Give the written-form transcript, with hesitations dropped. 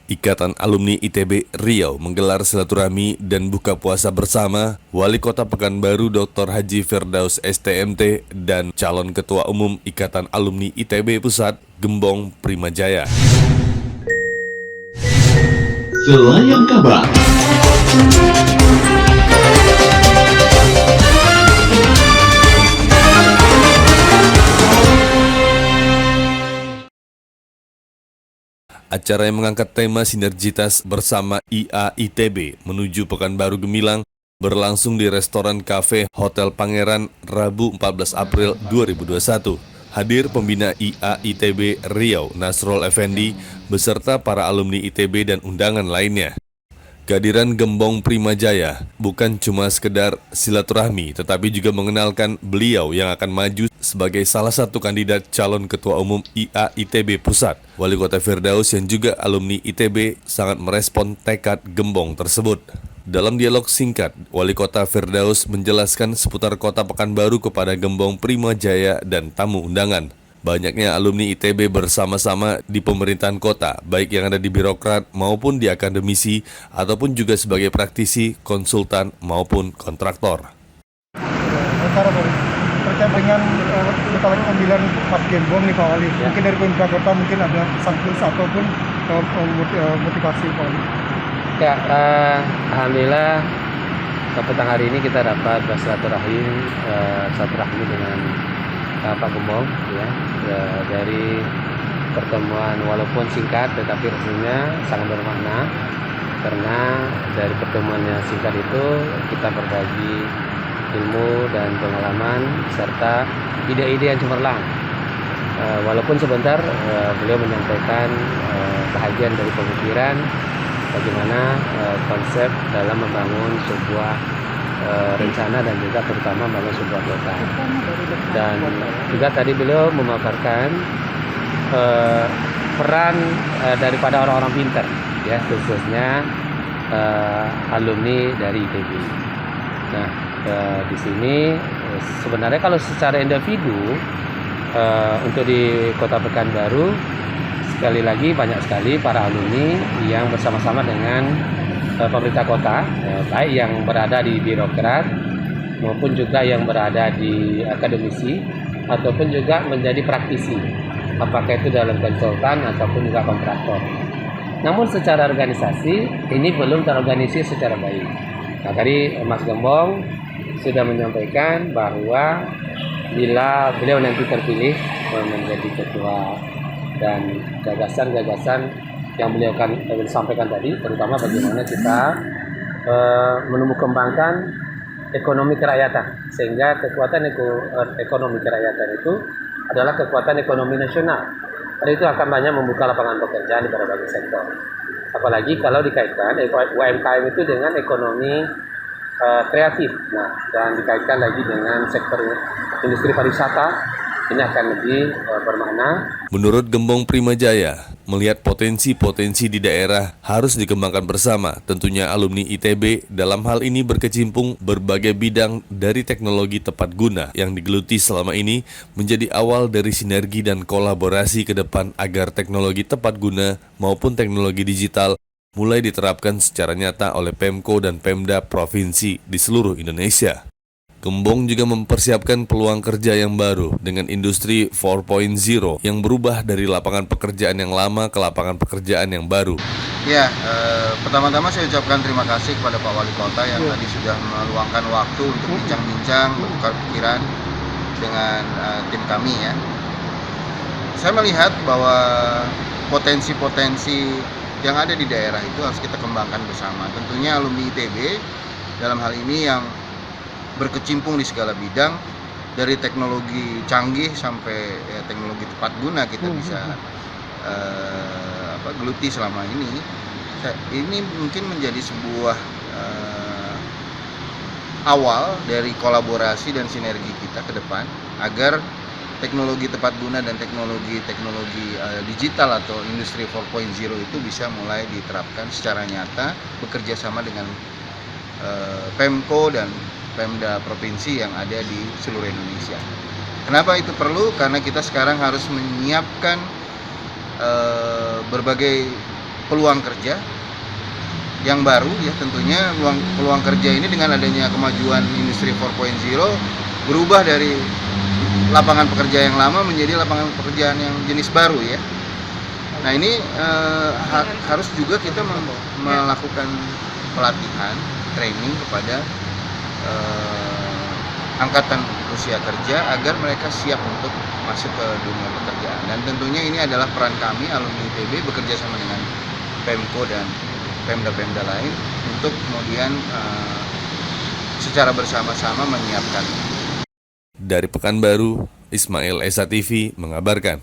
Ikatan Alumni ITB Riau menggelar silaturahmi dan buka puasa bersama Wali Kota Pekanbaru Dr. Haji Firdaus STMT dan calon Ketua Umum Ikatan Alumni ITB Pusat Gembong Primajaya. Selayang Kabar. Acara yang mengangkat tema sinergitas bersama IA-ITB menuju Pekanbaru Gemilang berlangsung di restoran kafe Hotel Pangeran Rabu 14 April 2021. Hadir pembina IA-ITB Riau Nasrul Effendi beserta para alumni ITB dan undangan lainnya. Kehadiran Gembong Primajaya bukan cuma sekedar silaturahmi, tetapi juga mengenalkan beliau yang akan maju sebagai salah satu kandidat calon Ketua Umum IA-ITB Pusat. Wali Kota Firdaus yang juga alumni ITB sangat merespon tekad Gembong tersebut. Dalam dialog singkat, Wali Kota Firdaus menjelaskan seputar Kota Pekanbaru kepada Gembong Primajaya dan tamu undangan. Banyaknya alumni ITB bersama-sama di pemerintahan kota, baik yang ada di birokrat maupun di akademisi, ataupun juga sebagai praktisi, konsultan maupun kontraktor. Terkait dengan pemilihan Mas Gembong nih Pak Wali, mungkin dari pemerintah kota mungkin ada sanksi ataupun motivasi Pak Wali. Ya, alhamdulillah petang hari ini kita dapat bersilaturahmi dengan Pak Gembong ya, dari pertemuan walaupun singkat tetapi rasanya sangat bermakna, karena dari pertemuan yang singkat itu kita berbagi ilmu dan pengalaman serta ide-ide yang cemerlang. Walaupun sebentar beliau menyampaikan bahagian dari pemikiran bagaimana konsep dalam membangun sebuah rencana dan juga terutama membangun sebuah kota. Dan juga tadi beliau memaparkan peran daripada orang-orang pintar ya, khususnya alumni dari ITB. Nah, di sini sebenarnya kalau secara individu untuk di Kota Pekanbaru sekali lagi banyak sekali para alumni yang bersama-sama dengan pemerintah kota, baik yang berada di birokrat maupun juga yang berada di akademisi ataupun juga menjadi praktisi, apakah itu dalam konsultan ataupun juga kontraktor. Namun secara organisasi ini belum terorganisir secara baik. Nah, tadi Mas Gembong sudah menyampaikan bahwa bila beliau nanti terpilih menjadi ketua dan gagasan-gagasan yang beliau akan sampaikan tadi, terutama bagaimana kita menumbuh kembangkan ekonomi kerakyatan, sehingga kekuatan ekonomi kerakyatan itu adalah kekuatan ekonomi nasional. Dan itu akan banyak membuka lapangan pekerjaan di berbagai sektor. Apalagi kalau dikaitkan UMKM itu dengan ekonomi kreatif, nah, dan dikaitkan lagi dengan sektor industri pariwisata, ini akan lebih bermakna. Menurut Gembong Primajaya, melihat potensi-potensi di daerah harus dikembangkan bersama. Tentunya alumni ITB dalam hal ini berkecimpung berbagai bidang dari teknologi tepat guna yang digeluti selama ini menjadi awal dari sinergi dan kolaborasi ke depan agar teknologi tepat guna maupun teknologi digital mulai diterapkan secara nyata oleh Pemko dan Pemda provinsi di seluruh Indonesia. Gembong juga mempersiapkan peluang kerja yang baru dengan industri 4.0 yang berubah dari lapangan pekerjaan yang lama ke lapangan pekerjaan yang baru. Ya, pertama-tama saya ucapkan terima kasih kepada Pak Wali Kota yang tadi sudah meluangkan waktu untuk bincang-bincang, bertukar pikiran dengan tim kami ya. Saya melihat bahwa potensi-potensi yang ada di daerah itu harus kita kembangkan bersama. Tentunya alumni ITB dalam hal ini yang berkecimpung di segala bidang, dari teknologi canggih sampai teknologi tepat guna kita bisa geluti selama ini. Ini mungkin menjadi sebuah awal dari kolaborasi dan sinergi kita ke depan agar teknologi tepat guna dan teknologi digital atau industri 4.0 itu bisa mulai diterapkan secara nyata, bekerja sama dengan Pemko dan Pemda provinsi yang ada di seluruh Indonesia. Kenapa itu perlu? Karena kita sekarang harus menyiapkan berbagai peluang kerja yang baru ya, tentunya peluang kerja ini dengan adanya kemajuan industri 4.0 berubah dari lapangan pekerja yang lama menjadi lapangan pekerjaan yang jenis baru ya. Nah ini harus juga kita melakukan pelatihan, training kepada angkatan usia kerja agar mereka siap untuk masuk ke dunia pekerjaan. Dan tentunya ini adalah peran kami alumni ITB bekerja sama dengan Pemko dan Pemda-Pemda lain untuk kemudian secara bersama-sama menyiapkan. Dari Pekanbaru, Ismail Esa TV mengabarkan.